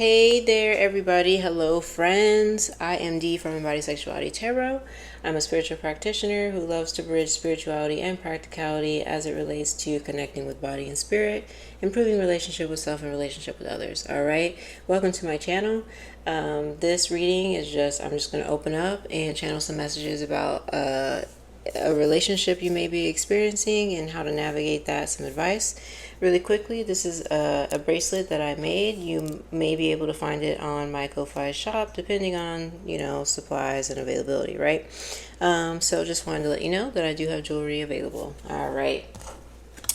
Hey there, everybody. Hello, friends. I am Dee from Embodied Sexuality Tarot. I'm a spiritual practitioner who loves to bridge spirituality and practicality as it relates to connecting with body and spirit, improving relationship with self and relationship with others. All right. Welcome to my channel. This reading is I'm just going to open up and channel some messages about a relationship you may be experiencing and how to navigate that, some advice. Really quickly, this is a bracelet that I made. You may be able to find it on my Ko-Fi shop depending on, supplies and availability, right? So just wanted to let you know that I do have jewelry available. All right.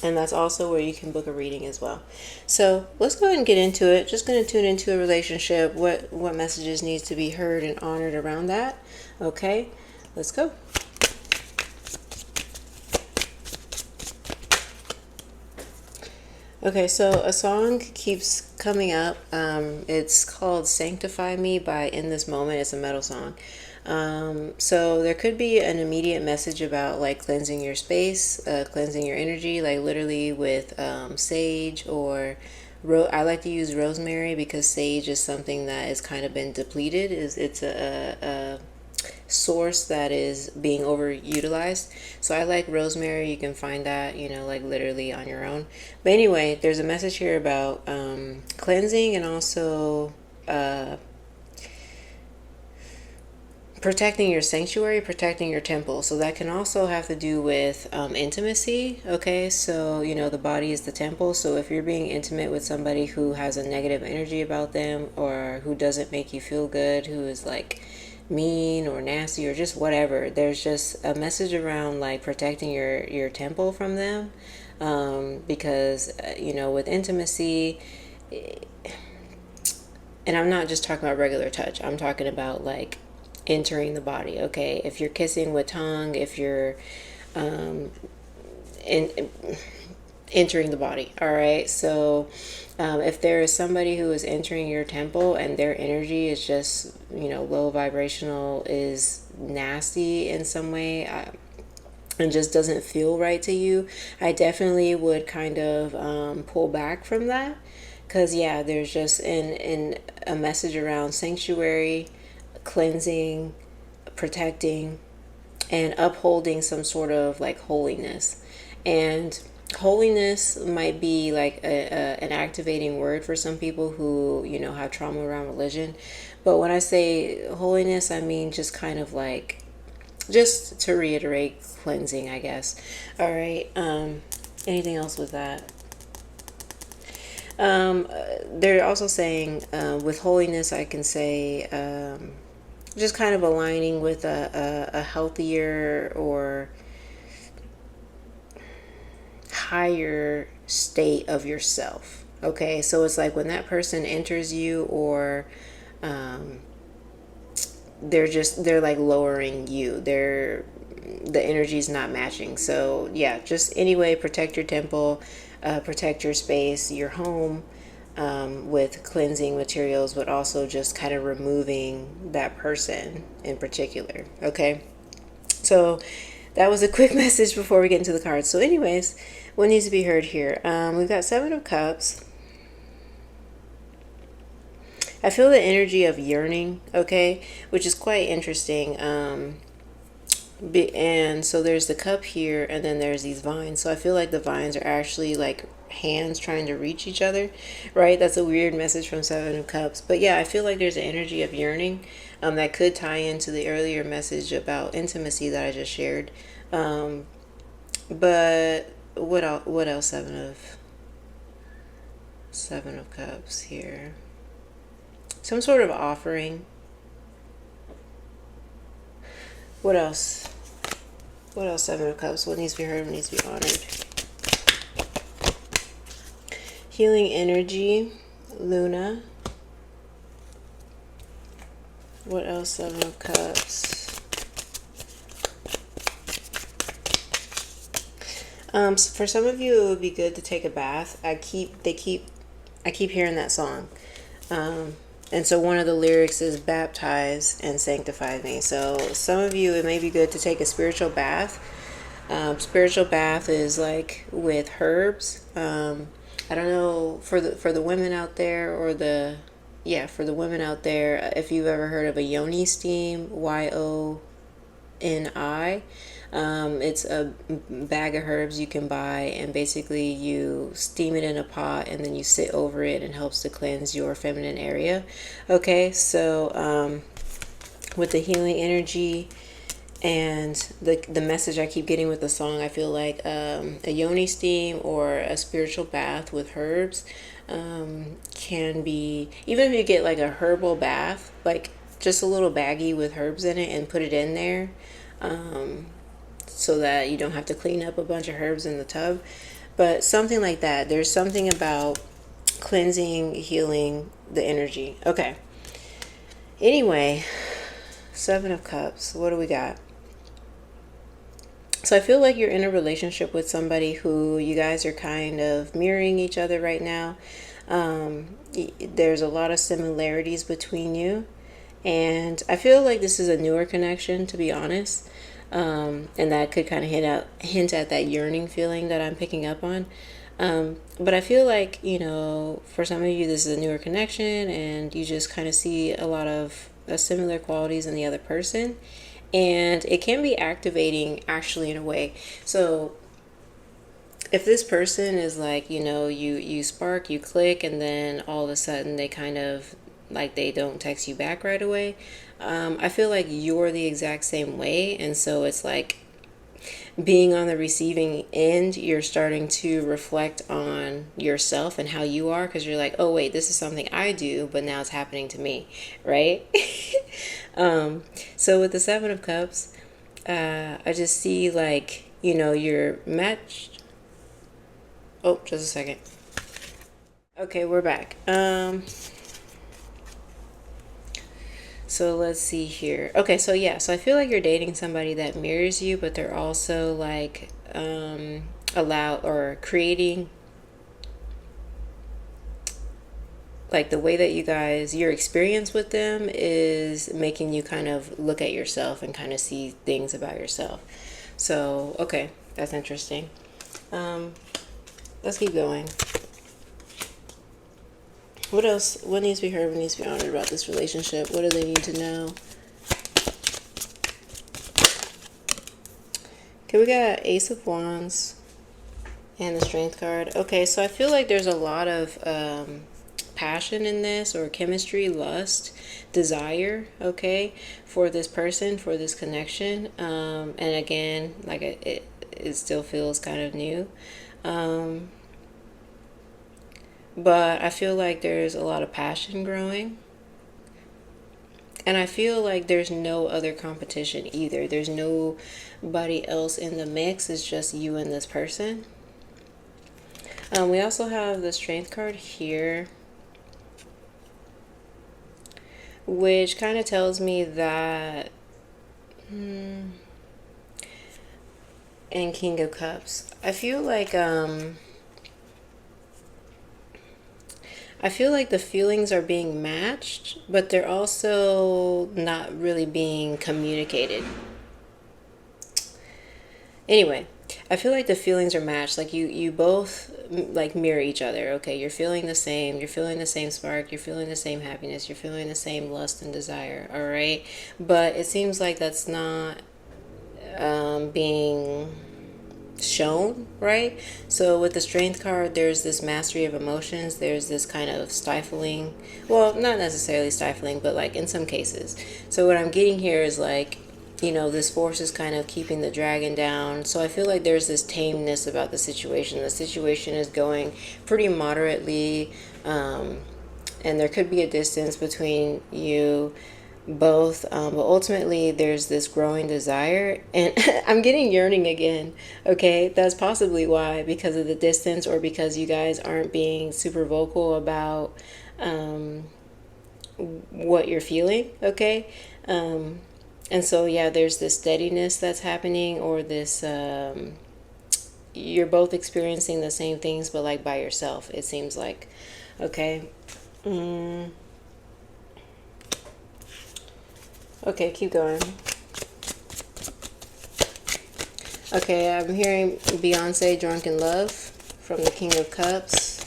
And that's also where you can book a reading as well. So let's go ahead and get into it. Just going to tune into a relationship, what messages needs to be heard and honored around that. Okay, let's go. Okay, so a song keeps coming up. It's called Sanctify Me by In This Moment. It's a metal song. So there could be an immediate message about like cleansing your space, cleansing your energy, like literally with sage or I like to use rosemary because sage is something that has kind of been depleted. It's a source that is being overutilized. So I like rosemary. You can find that, like literally on your own. But anyway, there's a message here about cleansing and also protecting your sanctuary, protecting your temple. So that can also have to do with intimacy. Okay, so the body is the temple. So if you're being intimate with somebody who has a negative energy about them or who doesn't make you feel good, who is like mean or nasty or just whatever, there's just a message around like protecting your temple from them, because with intimacy, and I'm not just talking about regular touch, I'm talking about like entering the body. Okay, if you're kissing with tongue, if you're entering the body. All right, so if there is somebody who is entering your temple and their energy is just low vibrational, is nasty in some way, and just doesn't feel right to you, I definitely would kind of pull back from that, because there's just in a message around sanctuary, cleansing, protecting, and upholding some sort of like holiness. And holiness might be like an activating word for some people who have trauma around religion, but when I say holiness, I mean just kind of like, just to reiterate, cleansing, I guess. All right. Anything else with that? They're also saying with holiness, I can say just kind of aligning with a healthier or higher state of yourself. Okay, so it's like when that person enters you, or they're like lowering you, the energy is not matching. So just anyway, protect your temple, protect your space, your home, with cleansing materials, but also just kind of removing that person in particular. Okay, so that was a quick message before we get into the cards. So anyways, what needs to be heard here? We've got Seven of Cups. I feel the energy of yearning, okay, which is quite interesting. And so there's the cup here, and then there's these vines. So I feel like the vines are actually like hands trying to reach each other, right? That's a weird message from Seven of Cups. But I feel like there's an energy of yearning that could tie into the earlier message about intimacy that I just shared. But what else? Seven of Cups here. Some sort of offering. What else? What else? Seven of Cups. What needs to be heard? What needs to be honored? Healing energy. Luna. What else? Seven of Cups. For some of you, it would be good to take a bath. I keep hearing that song. And so one of the lyrics is baptize and sanctify me. So some of you, it may be good to take a spiritual bath. Spiritual bath is like with herbs. I don't know for the women out there, or the yeah, for the women out there, if you've ever heard of a yoni steam, YONI, it's a bag of herbs you can buy, and basically you steam it in a pot and then you sit over it, and helps to cleanse your feminine area. Okay, so with the healing energy and the message I keep getting with the song, I feel like a yoni steam or a spiritual bath with herbs can be, even if you get like a herbal bath, like just a little baggie with herbs in it and put it in there, so that you don't have to clean up a bunch of herbs in the tub. But something like that. There's something about cleansing, healing the energy. Okay. Anyway, Seven of Cups. What do we got? So I feel like you're in a relationship with somebody who you guys are kind of mirroring each other right now. There's a lot of similarities between you. And I feel like this is a newer connection, to be honest. And that could kind of hint at that yearning feeling that I'm picking up on. But I feel like, for some of you, this is a newer connection, and you just kind of see a lot of similar qualities in the other person. And it can be activating, actually, in a way. So if this person is like, you spark, you click, and then all of a sudden they kind of, like, they don't text you back right away, I feel like you're the exact same way. And so it's like, being on the receiving end, you're starting to reflect on yourself and how you are, because you're like, oh wait, this is something I do, but now it's happening to me, right? So with the Seven of Cups, I just see like, you're matched. Oh, just a second. Okay, we're back. So let's see here. Okay, so yeah, so I feel like you're dating somebody that mirrors you, but they're also like allow or creating, like, the way that your experience with them is making you kind of look at yourself and kind of see things about yourself. So, okay, that's interesting. Let's keep going. What else? What needs to be heard? What needs to be honored about this relationship? What do they need to know? Okay, we got Ace of Wands and the Strength card. Okay, so I feel like there's a lot of passion in this, or chemistry, lust, desire, okay, for this person, for this connection. And again, like it still feels kind of new. But I feel like there's a lot of passion growing. And I feel like there's no other competition either. There's nobody else in the mix. It's just you and this person. We also have the Strength card here, which kind of tells me that... and King of Cups. I feel like the feelings are being matched, but they're also not really being communicated. Anyway, I feel like the feelings are matched. Like you both like mirror each other. Okay, you're feeling the same. You're feeling the same spark. You're feeling the same happiness. You're feeling the same lust and desire. All right, but it seems like that's not being shown, right? So with the Strength card, there's this mastery of emotions. There's this kind of stifling, well, not necessarily stifling, but like in some cases. So what I'm getting here is like, this force is kind of keeping the dragon down. So I feel like there's this tameness about the situation. The situation is going pretty moderately, and there could be a distance between you both, but ultimately there's this growing desire, and I'm getting yearning again. Okay, that's possibly why, because of the distance, or because you guys aren't being super vocal about what you're feeling. Okay, and so yeah, there's this steadiness that's happening, or this you're both experiencing the same things, but like by yourself, it seems like. Okay. Okay, keep going. Okay, I'm hearing Beyonce, Drunk in Love from the King of Cups.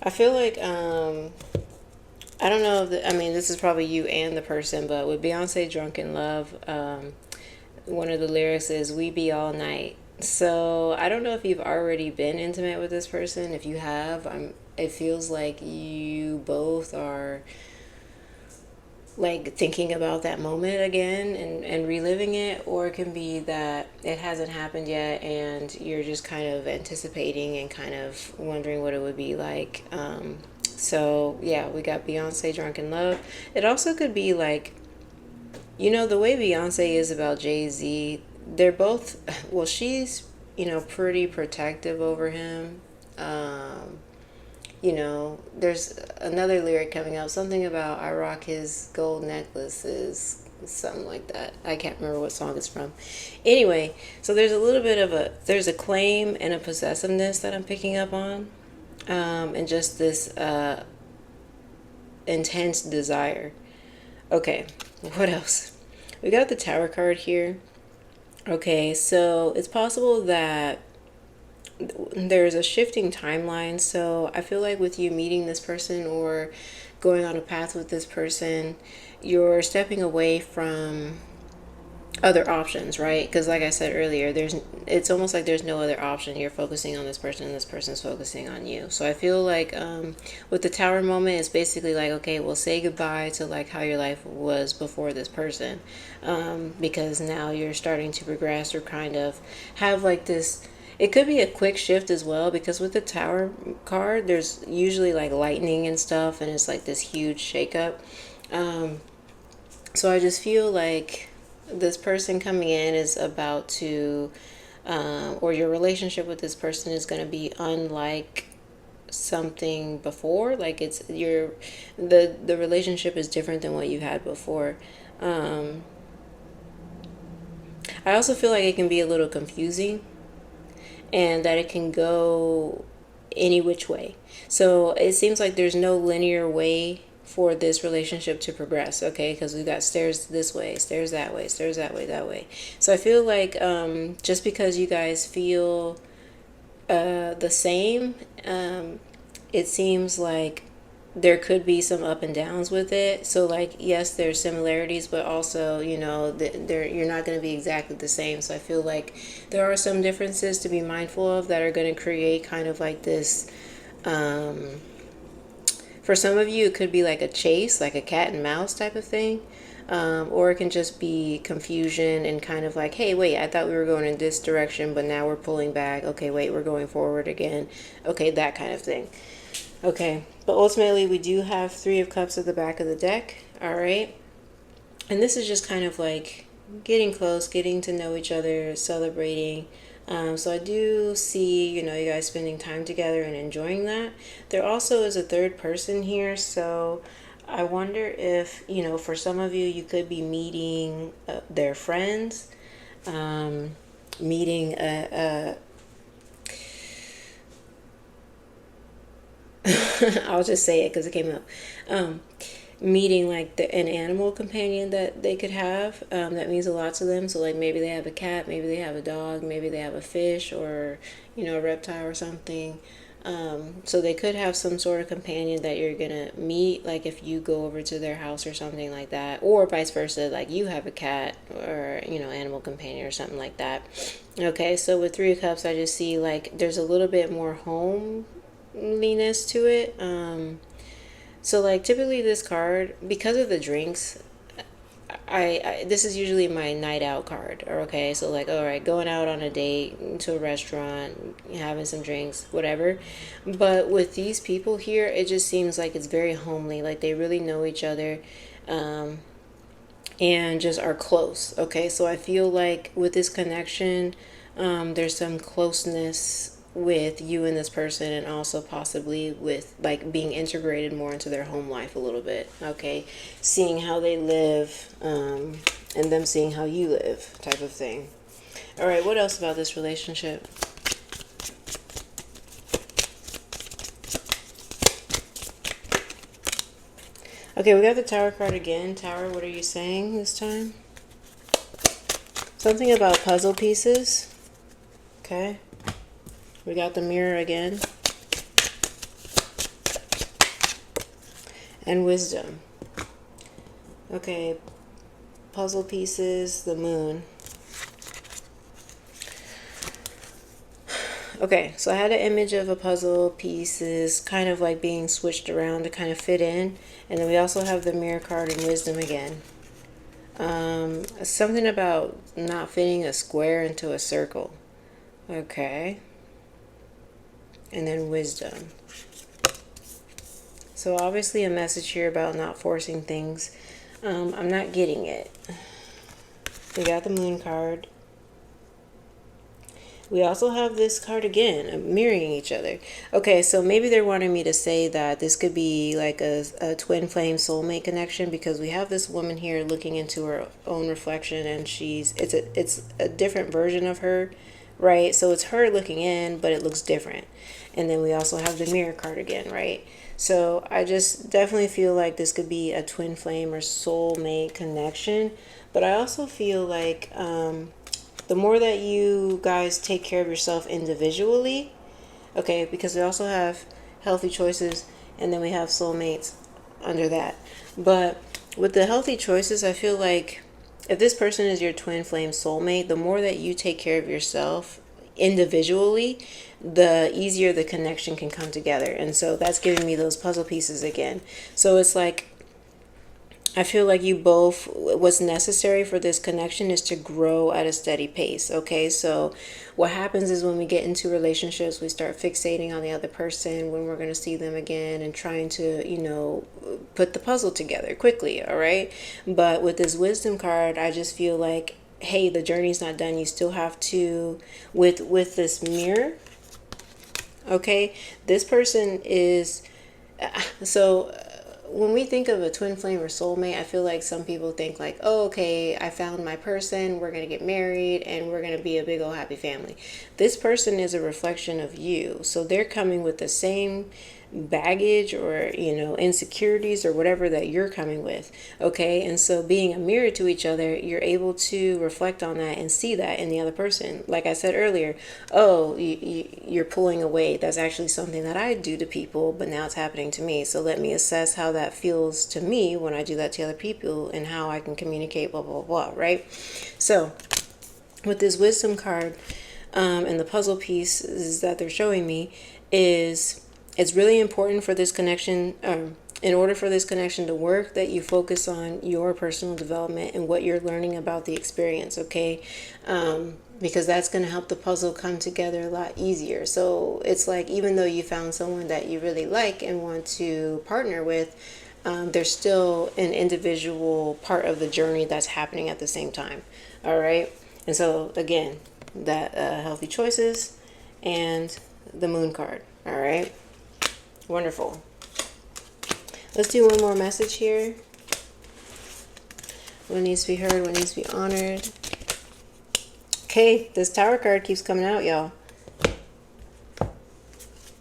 I feel like I don't know if I mean this is probably you and the person, but with Beyonce Drunk in Love, one of the lyrics is "We be all night." So I don't know if you've already been intimate with this person. If you have, it feels like you both are like thinking about that moment again and reliving it, or it can be that it hasn't happened yet and you're just kind of anticipating and kind of wondering what it would be like. So yeah, we got Beyonce Drunk in Love. It also could be like, the way Beyonce is about Jay-Z, they're both, well, she's, pretty protective over him. There's another lyric coming up, something about I rock his gold necklaces, something like that. I can't remember what song it's from. Anyway, so there's a little bit of there's a claim and a possessiveness that I'm picking up on, and just this intense desire. Okay, what else? We got the Tower card here. Okay, so it's possible that there's a shifting timeline. So I feel like with you meeting this person or going on a path with this person, you're stepping away from other options, right? Because like I said earlier, it's almost like there's no other option. You're focusing on this person and this person's focusing on you. So I feel like with the Tower moment, it's basically like, okay, well, say goodbye to like how your life was before this person, because now you're starting to progress or kind of have like this. It could be a quick shift as well, because with the Tower card, there's usually like lightning and stuff, and it's like this huge shakeup. So I just feel like this person coming in is about to, or your relationship with this person is going to be unlike something before. Like the relationship is different than what you had before. I also feel like it can be a little confusing, and that it can go any which way. So it seems like there's no linear way for this relationship to progress, okay? Because we've got stairs this way, stairs that way, stairs that way, that way. So I feel like just because you guys feel the same, it seems like there could be some up and downs with it. So like, yes, there's similarities, but also, you're not going to be exactly the same. So I feel like there are some differences to be mindful of that are going to create kind of like this, for some of you, it could be like a chase, like a cat and mouse type of thing. Or it can just be confusion and kind of like, hey, wait, I thought we were going in this direction, but now we're pulling back. Okay, wait, we're going forward again. Okay, that kind of thing. Okay, but ultimately we do have Three of Cups at the back of the deck. All right. And this is just kind of like getting close, getting to know each other, celebrating. So I do see, you guys spending time together and enjoying that. There also is a third person here. So I wonder if, for some of you, you could be meeting their friends, meeting I'll just say it because it came up. Meeting like an animal companion that they could have, that means a lot to them. So like maybe they have a cat, maybe they have a dog, maybe they have a fish, or a reptile or something. So they could have some sort of companion that you're gonna meet, like if you go over to their house or something like that, or vice versa, like you have a cat or animal companion or something like that. Okay, so with Three of Cups, I just see like there's a little bit more homeliness to it. So like typically this card, because of the drinks, I this is usually my night out card. Or okay, so like, all right, going out on a date to a restaurant, having some drinks, whatever. But with these people here, it just seems like it's very homely. Like they really know each other, and just are close. Okay, so I feel like with this connection, there's some closeness with you and this person, and also possibly with like being integrated more into their home life a little bit. Okay, seeing how they live, and them seeing how you live, type of thing. All right, what else about this relationship? Okay, we got the Tower card again. Tower, what are you saying this time? Something about puzzle pieces. Okay. We got the Mirror again. and wisdom. Okay, puzzle pieces, the moon. Okay, so I had an image of a puzzle pieces kind of like being switched around to kind of fit in. And then we also have the mirror card and wisdom again. Something about not fitting a square into a circle. Okay. And then wisdom. So obviously a message here about not forcing things. I'm not getting it. We got the moon card. We also have this card again, mirroring each other. Okay, so maybe they're wanting me to say that this could be like a twin flame soulmate connection, because we have this woman here looking into her own reflection, and it's a different version of her, right? So it's her looking in, but it looks different. And then we also have the mirror card again, right? So I just definitely feel like this could be a twin flame or soulmate connection. But I also feel like the more that you guys take care of yourself individually, okay, because we also have healthy choices, and then we have soulmates under that. But with the healthy choices, I feel like if this person is your twin flame soulmate, the more that you take care of yourself individually, the easier the connection can come together. And so that's giving me those puzzle pieces again. So it's like, I feel like you both, what's necessary for this connection is to grow at a steady pace. Okay, so what happens is when we get into relationships, we start fixating on the other person, when we're going to see them again, and trying to, put the puzzle together quickly. All right. But with this wisdom card, I just feel like, hey, the journey's not done. You still have to, with this mirror. Okay, this person is, so when we think of a twin flame or soulmate, I feel like some people think like, oh, okay, I found my person, we're going to get married, and we're going to be a big old happy family. This person is a reflection of you. So they're coming with the same baggage or insecurities or whatever that you're coming with. Okay, and so being a mirror to each other, you're able to reflect on that and see that in the other person. Like I said earlier, oh, you're pulling away. That's actually something that I do to people, but now it's happening to me. So let me assess how that feels to me when I do that to other people, and how I can communicate, blah blah blah, right? So with this wisdom card, and the puzzle pieces that they're showing me, is it's really important for this connection, in order for this connection to work, that you focus on your personal development and what you're learning about the experience, okay? Because that's going to help the puzzle come together a lot easier. So it's like, even though you found someone that you really like and want to partner with, there's still an individual part of the journey that's happening at the same time, all right? And so again, that healthy choices and the moon card, all right? Wonderful. Let's do one more message here. What needs to be heard, what needs to be honored. Okay, this Tower card keeps coming out, y'all.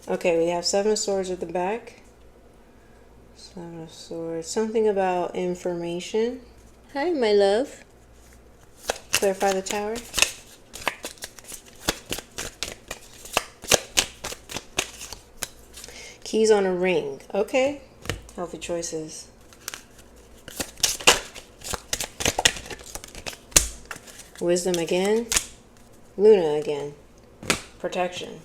Okay, we have Seven of Swords at the back. Seven of Swords. Something about information. Hi, my love. Clarify the Tower. Keys on a ring. Okay. Healthy choices. Wisdom again. Luna again. Protection.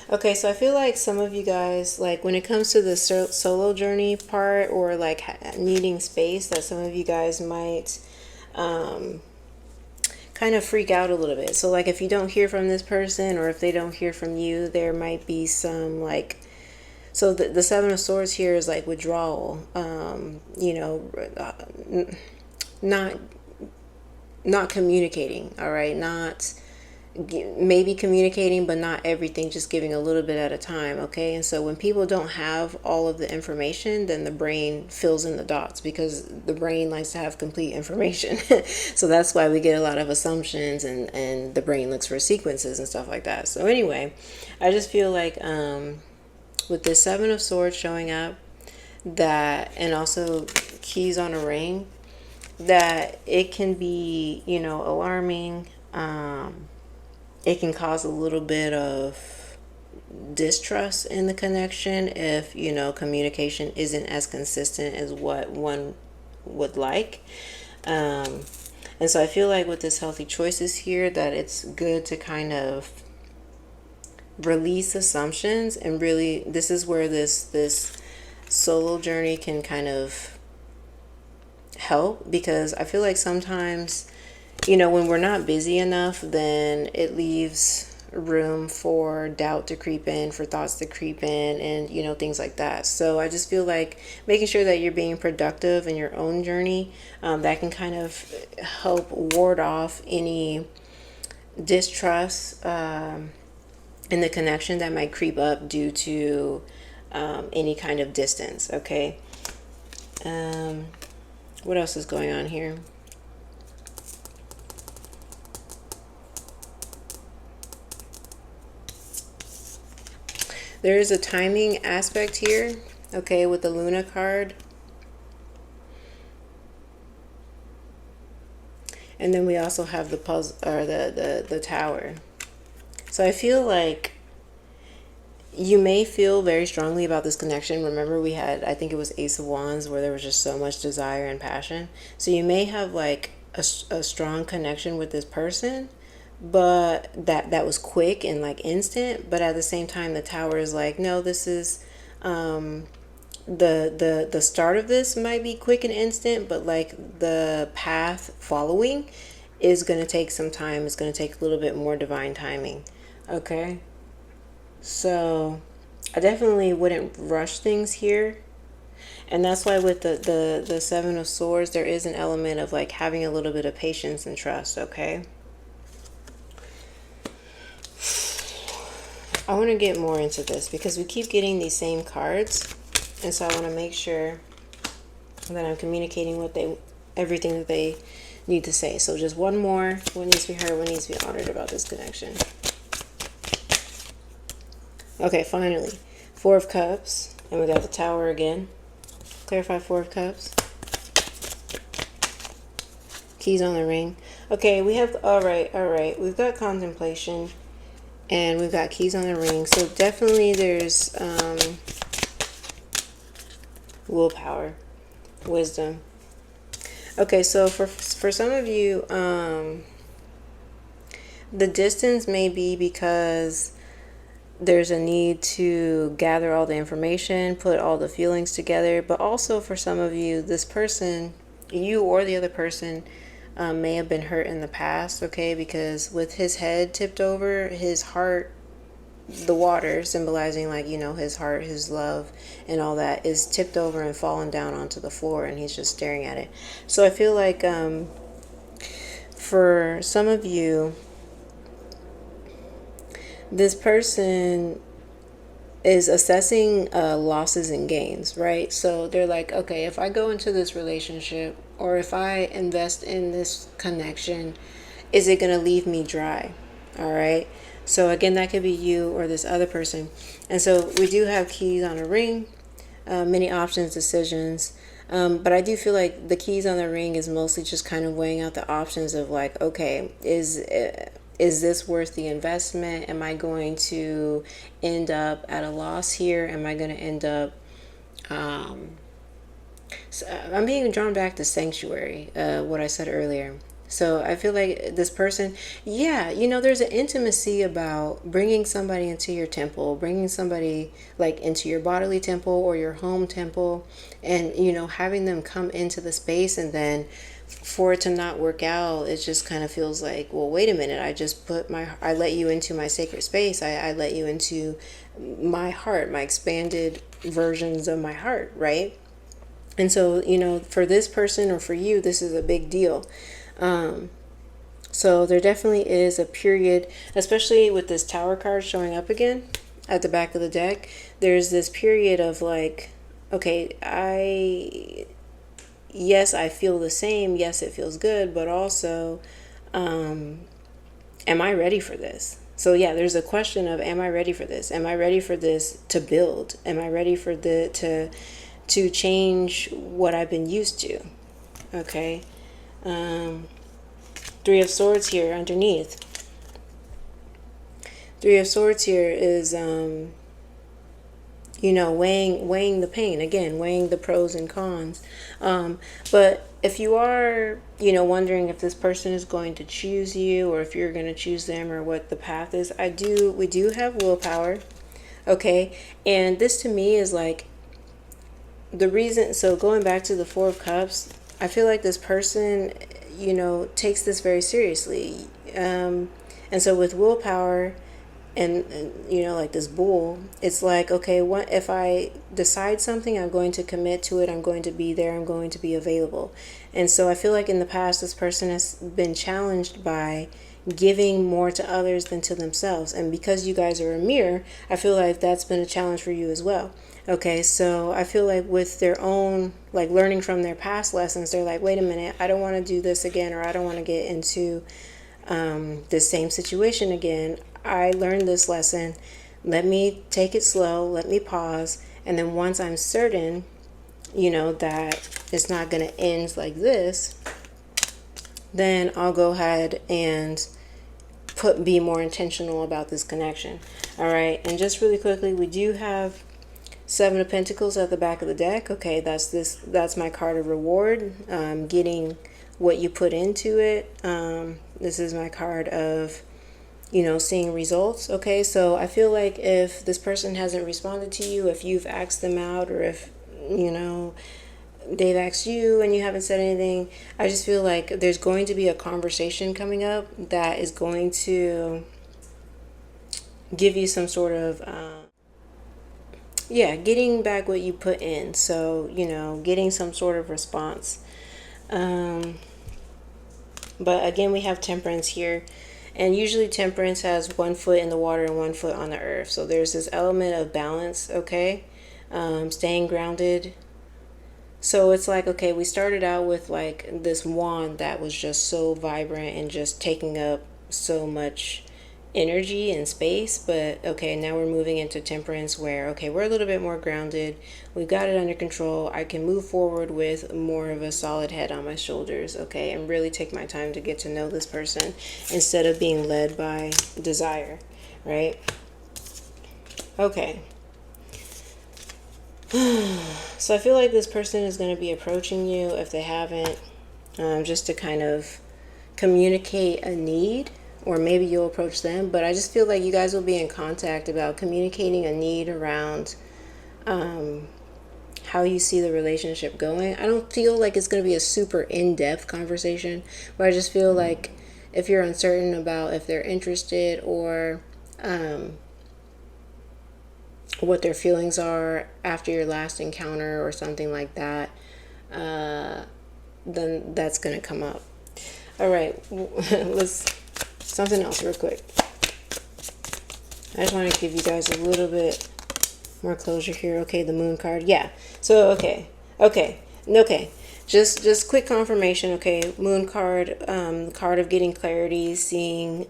Okay, so I feel like some of you guys, like when it comes to the solo journey part, or like needing space, that some of you guys might kind of freak out a little bit. So like if you don't hear from this person, or if they don't hear from you, there might be some like, so the Seven of Swords here is like withdrawal, not communicating, all right? Not maybe communicating, but not everything, just giving a little bit at a time, okay? And so when people don't have all of the information, then the brain fills in the dots, because the brain likes to have complete information. So that's why we get a lot of assumptions, and the brain looks for sequences and stuff like that. So anyway, I just feel like with this Seven of Swords showing up, that, and also keys on a ring, that it can be, alarming. It can cause a little bit of distrust in the connection if, communication isn't as consistent as what one would like. And so I feel like with this healthy choices here, that it's good to kind of release assumptions, and really this is where this solo journey can kind of help, because I feel like sometimes, when we're not busy enough, then it leaves room for doubt to creep in, for thoughts to creep in, and things like that. So I just feel like making sure that you're being productive in your own journey, that can kind of help ward off any distrust in the connection that might creep up due to any kind of distance. Okay. What else is going on here? There is a timing aspect here, okay, with the Luna card. And then we also have the puzzle, or the Tower. So I feel like you may feel very strongly about this connection. Remember, we had, I think it was Ace of Wands, where there was just so much desire and passion. So you may have like a strong connection with this person, but that was quick and like instant. But at the same time, the Tower is like, no, this is the start of this might be quick and instant, but like the path following is going to take some time. It's going to take a little bit more divine timing. Okay. So I definitely wouldn't rush things here. And that's why with the Seven of Swords, there is an element of like having a little bit of patience and trust. Okay. I want to get more into this because we keep getting these same cards. And so I want to make sure that I'm communicating everything that they need to say. So just one more. What needs to be heard, what needs to be honored about this connection. Okay, finally. Four of Cups. And we got the Tower again. Clarify Four of Cups. Keys on the ring. Okay, we have, all right. We've got contemplation. And we've got keys on the ring. So definitely there's willpower, wisdom. Okay, so for some of you, the distance may be because there's a need to gather all the information, put all the feelings together. But also for some of you, this person, you or the other person, may have been hurt in the past, okay? Because with his head tipped over, his heart, the water symbolizing like, his heart, his love and all that is tipped over and fallen down onto the floor, and he's just staring at it. So I feel like for some of you, this person is assessing losses and gains, right? So they're like, okay, if I go into this relationship or if I invest in this connection, is it going to leave me dry? All right. So again, that could be you or this other person. And so we do have keys on a ring, many options, decisions. But I do feel like the keys on the ring is mostly just kind of weighing out the options of like, okay, is this worth the investment? Am I going to end up at a loss here? Am I going to end up... So I'm being drawn back to sanctuary, what I said earlier. So I feel like this person, yeah, there's an intimacy about bringing somebody into your temple, bringing somebody like into your bodily temple or your home temple, and, having them come into the space, and then for it to not work out, it just kind of feels like, well, wait a minute, I let you into my sacred space. I let you into my heart, my expanded versions of my heart, right? And so, for this person or for you, this is a big deal. So there definitely is a period, especially with this Tower card showing up again at the back of the deck. There's this period of like, okay, yes, I feel the same. Yes, it feels good, but also, am I ready for this? So yeah, there's a question of, am I ready for this? Am I ready for this to build? Am I ready for to change what I've been used to? Okay. Three of Swords here underneath. Three of Swords here is weighing the pain, again, weighing the pros and cons. But if you are, wondering if this person is going to choose you or if you're going to choose them or what the path is, we do have willpower. Okay. And this to me is like the reason. So going back to the Four of Cups, I feel like this person, takes this very seriously. And so with willpower, and like this bull, it's like, okay, what if I decide something, I'm going to commit to it, I'm going to be there, I'm going to be available. And so I feel like in the past this person has been challenged by giving more to others than to themselves, and because you guys are a mirror, I feel like that's been a challenge for you as well. Okay, so I feel like with their own, like, learning from their past lessons, they're like, wait a minute, I don't want to do this again, or I don't want to get into the same situation again. I learned this lesson. Let me take it slow. Let me pause. And then once I'm certain, that it's not going to end like this, then I'll go ahead and be more intentional about this connection. All right. And just really quickly, we do have Seven of Pentacles at the back of the deck. Okay. That's my card of reward. Getting what you put into it. This is my card of, seeing results. Okay, so I feel like if this person hasn't responded to you, if you've asked them out, or if, they've asked you and you haven't said anything, I just feel like there's going to be a conversation coming up that is going to give you some sort of, getting back what you put in. So, getting some sort of response. But again, we have Temperance here. And usually Temperance has one foot in the water and one foot on the earth. So there's this element of balance, okay? Staying grounded. So it's like, okay, we started out with like this wand that was just so vibrant and just taking up so much energy and space, but okay, now we're moving into Temperance where, okay, we're a little bit more grounded, we've got it under control, I can move forward with more of a solid head on my shoulders, okay, and really take my time to get to know this person instead of being led by desire, right? Okay. So I feel like this person is going to be approaching you, if they haven't, just to kind of communicate a need, or maybe you'll approach them. But I just feel like you guys will be in contact about communicating a need around how you see the relationship going. I don't feel like it's going to be a super in-depth conversation, but I just feel like if you're uncertain about if they're interested or what their feelings are after your last encounter or something like that, then that's going to come up. All right, let's something else real quick. I just want to give you guys a little bit more closure here. Okay, the Moon card. Yeah. So okay. Just quick confirmation. Okay, Moon card, card of getting clarity, seeing,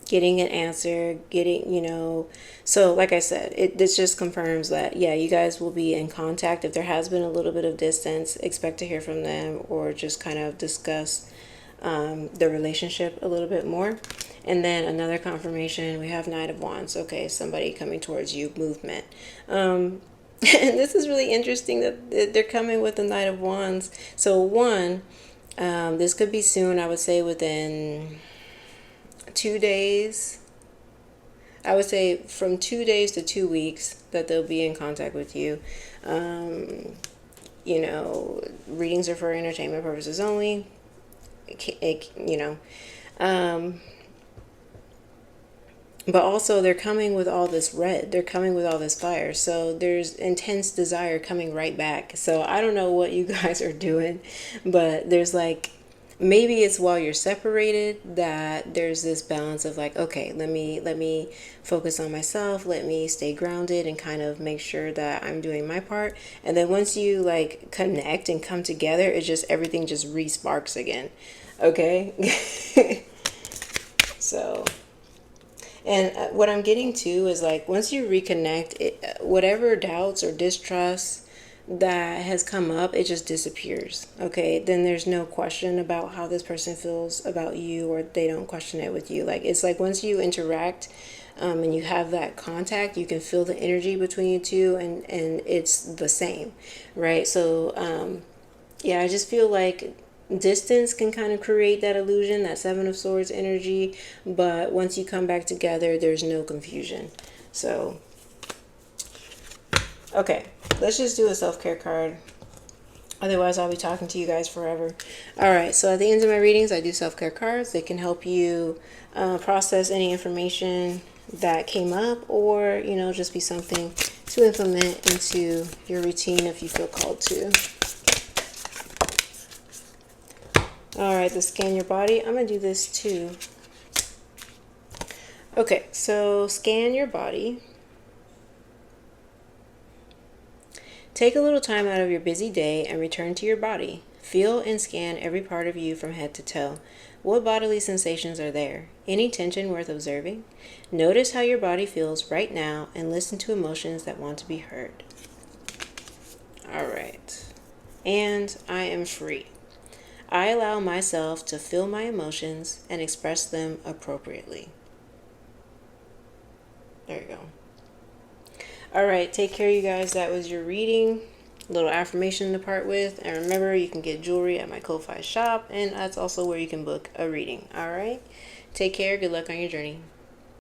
getting an answer, getting, so like I said, this just confirms that, yeah, you guys will be in contact. If there has been a little bit of distance, expect to hear from them or just kind of discuss the relationship a little bit more. And then another confirmation, we have Knight of Wands. Okay, somebody coming towards you, movement. And this is really interesting that they're coming with the Knight of Wands. So one, this could be soon. I would say within 2 days. I would say from 2 days to 2 weeks that they'll be in contact with you. Readings are for entertainment purposes only. But also they're coming with all this red. They're coming with all this fire. So there's intense desire coming right back. So I don't know what you guys are doing, but there's like, maybe it's while you're separated that there's this balance of like, okay, let me focus on myself. Let me stay grounded and kind of make sure that I'm doing my part. And then once you like connect and come together, everything just re-sparks again. Okay. So, and what I'm getting to is like, once you reconnect, whatever doubts or distrust that has come up, it just disappears. Okay, then there's no question about how this person feels about you, or they don't question it with you. Like, it's like once you interact, and you have that contact, you can feel the energy between you two, and it's the same, right? So yeah, I just feel like distance can kind of create that illusion, that Seven of Swords energy, but once you come back together, there's no confusion. So okay, let's just do a self-care card. Otherwise, I'll be talking to you guys forever. All right, so at the end of my readings, I do self-care cards. They can help you process any information that came up, or, you know, just be something to implement into your routine if you feel called to. All right, the scan your body. I'm going to do this too. Okay, so scan your body. Take a little time out of your busy day and return to your body. Feel and scan every part of you from head to toe. What bodily sensations are there? Any tension worth observing? Notice how your body feels right now and listen to emotions that want to be heard. All right. And I am free. I allow myself to feel my emotions and express them appropriately. There you go. All right, take care, you guys. That was your reading. A little affirmation to part with. And remember, you can get jewelry at my Ko-Fi shop, and that's also where you can book a reading. All right, take care. Good luck on your journey.